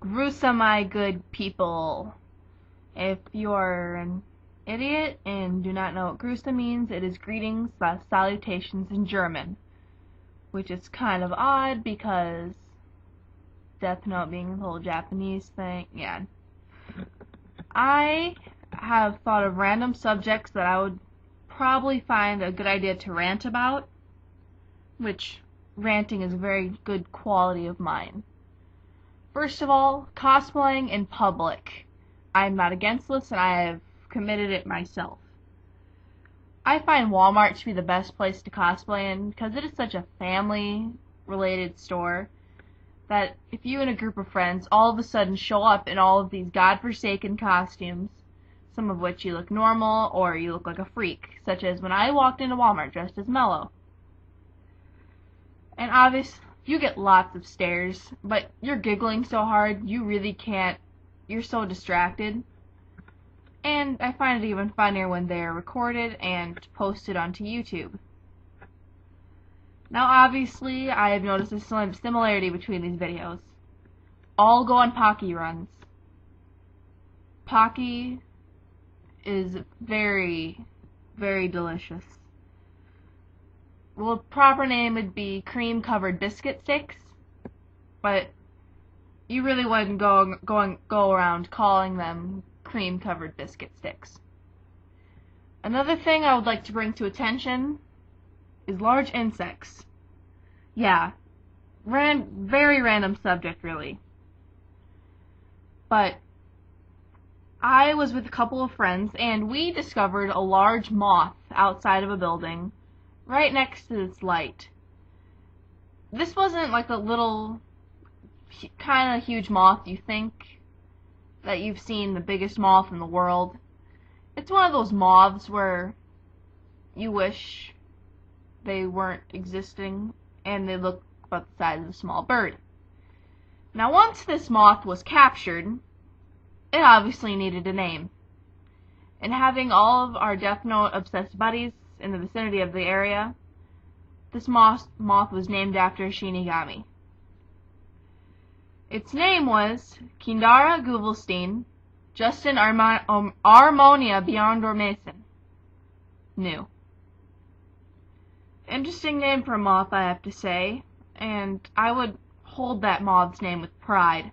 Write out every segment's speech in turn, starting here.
Gruesome, my good people. If you're an idiot and do not know what gruesome means, it is greetings / salutations in German, which is kind of odd because Death Note being the whole Japanese thing. Yeah. I have thought of random subjects that I would probably find a good idea to rant about, which ranting is a very good quality of mine. First of all, cosplaying in public. I'm not against this, and I have committed it myself. I find Walmart to be the best place to cosplay in because it is such a family-related store that if you and a group of friends all of a sudden show up in all of these godforsaken costumes, some of which you look normal or you look like a freak, such as when I walked into Walmart dressed as Mello. And obviously, you get lots of stares, but you're giggling so hard you really can't, you're so distracted. And I find it even funnier when they're recorded and posted onto YouTube. Now obviously, I have noticed a similarity between these videos. All go on Pocky runs. Pocky is very, very delicious. Well, the proper name would be cream-covered biscuit sticks, but you really wouldn't go around calling them cream-covered biscuit sticks. Another thing I would like to bring to attention is large insects. Yeah, very random subject, really. But I was with a couple of friends, and we discovered a large moth outside of a building, right next to this light. This wasn't like a little, kind of huge moth you think that you've seen the biggest moth in the world. It's one of those moths where you wish they weren't existing and they look about the size of a small bird. Now once this moth was captured, it obviously needed a name. And having all of our Death Note obsessed buddies in the vicinity of the area, this moth was named after Shinigami. Its name was Kindara Guvelstein Justin Armonia Beyond Mason. New. Interesting name for a moth, I have to say, and I would hold that moth's name with pride.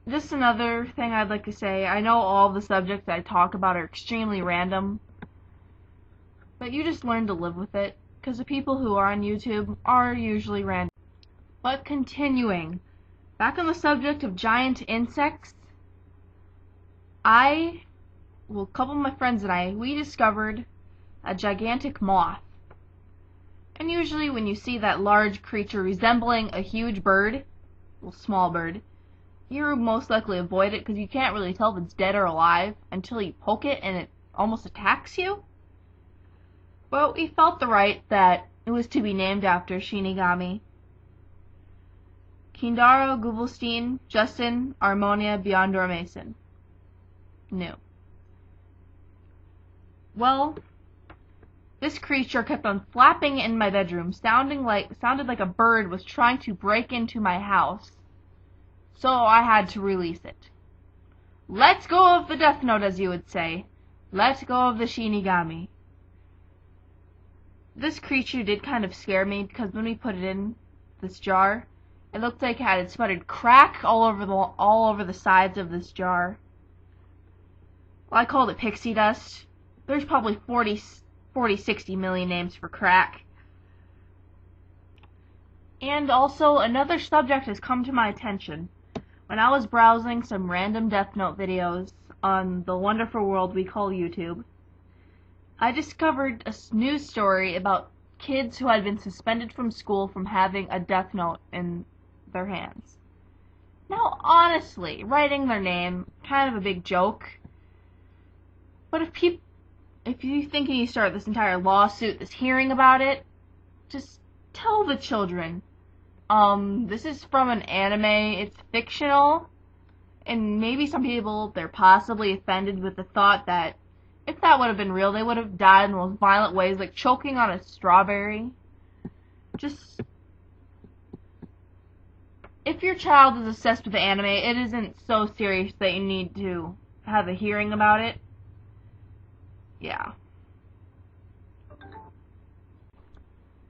Just another thing I'd like to say, I know all the subjects I talk about are extremely random, but you just learn to live with it, because the people who are on YouTube are usually random. But continuing, back on the subject of giant insects, a couple of my friends and I, we discovered a gigantic moth. And usually when you see that large creature resembling a huge bird, well, small bird, you most likely avoid it because you can't really tell if it's dead or alive until you poke it and it almost attacks you. Well, we felt that it was to be named after Shinigami. Kindaro Guvelstein Justin Armonia Beyondor Mason. New. Well, this creature kept on flapping in my bedroom, sounded like a bird was trying to break into my house. So I had to release it. Let go of the Death Note, as you would say. Let go of the Shinigami. This creature did kind of scare me because when we put it in this jar, it looked like it had sputtered crack all over the sides of this jar. Well, I called it pixie dust. There's probably 60 million names for crack. And also, another subject has come to my attention. When I was browsing some random Death Note videos on the wonderful world we call YouTube, I discovered a news story about kids who had been suspended from school from having a Death Note in their hands. Now, honestly, writing their name, kind of a big joke. But if you think you start this entire lawsuit, this hearing about it, just tell the children. This is from an anime, it's fictional, and maybe some people, they're possibly offended with the thought that if that would have been real, they would have died in the most violent ways, like choking on a strawberry. Just if your child is obsessed with the anime, it isn't so serious that you need to have a hearing about it. Yeah.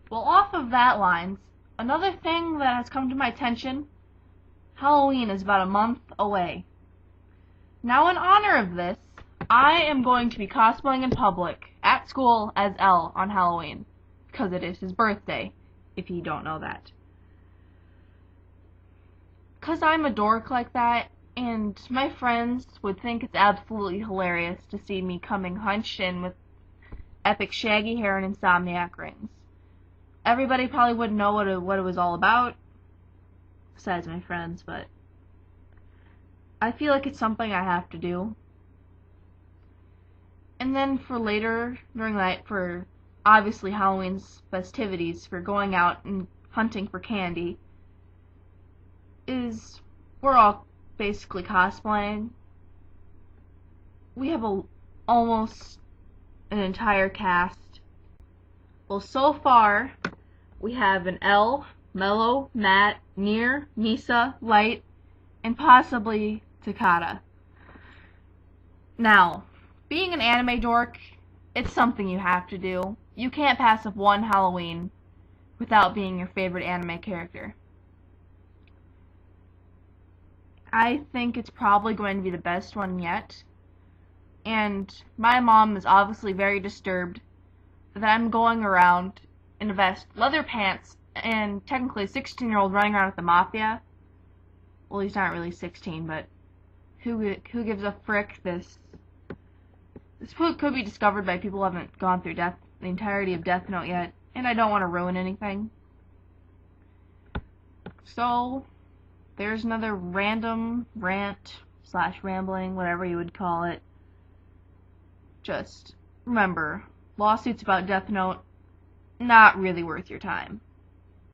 Well, off of that lines, another thing that has come to my attention, Halloween is about a month away. Now, in honor of this, I am going to be cosplaying in public at school as L on Halloween, because it is his birthday, if you don't know that. Because I'm a dork like that, and my friends would think it's absolutely hilarious to see me coming hunched in with epic shaggy hair and insomniac rings. Everybody probably wouldn't know what it was all about, besides my friends, but I feel like it's something I have to do. And then for later during the night, for obviously Halloween's festivities, for going out and hunting for candy, is we're all basically cosplaying. We have almost an entire cast. Well, so far, we have an L, Mellow, Matt, Near, Misa, Light, and possibly Takata. Now, being an anime dork, it's something you have to do. You can't pass up one Halloween without being your favorite anime character. I think it's probably going to be the best one yet. And my mom is obviously very disturbed that I'm going around in a vest, leather pants, and technically a 16-year-old running around with the mafia. Well, he's not really 16, but who gives a frick? This could be discovered by people who haven't gone through the entirety of Death Note yet, and I don't want to ruin anything. So, there's another random rant / rambling, whatever you would call it. Just remember, lawsuits about Death Note, not really worth your time.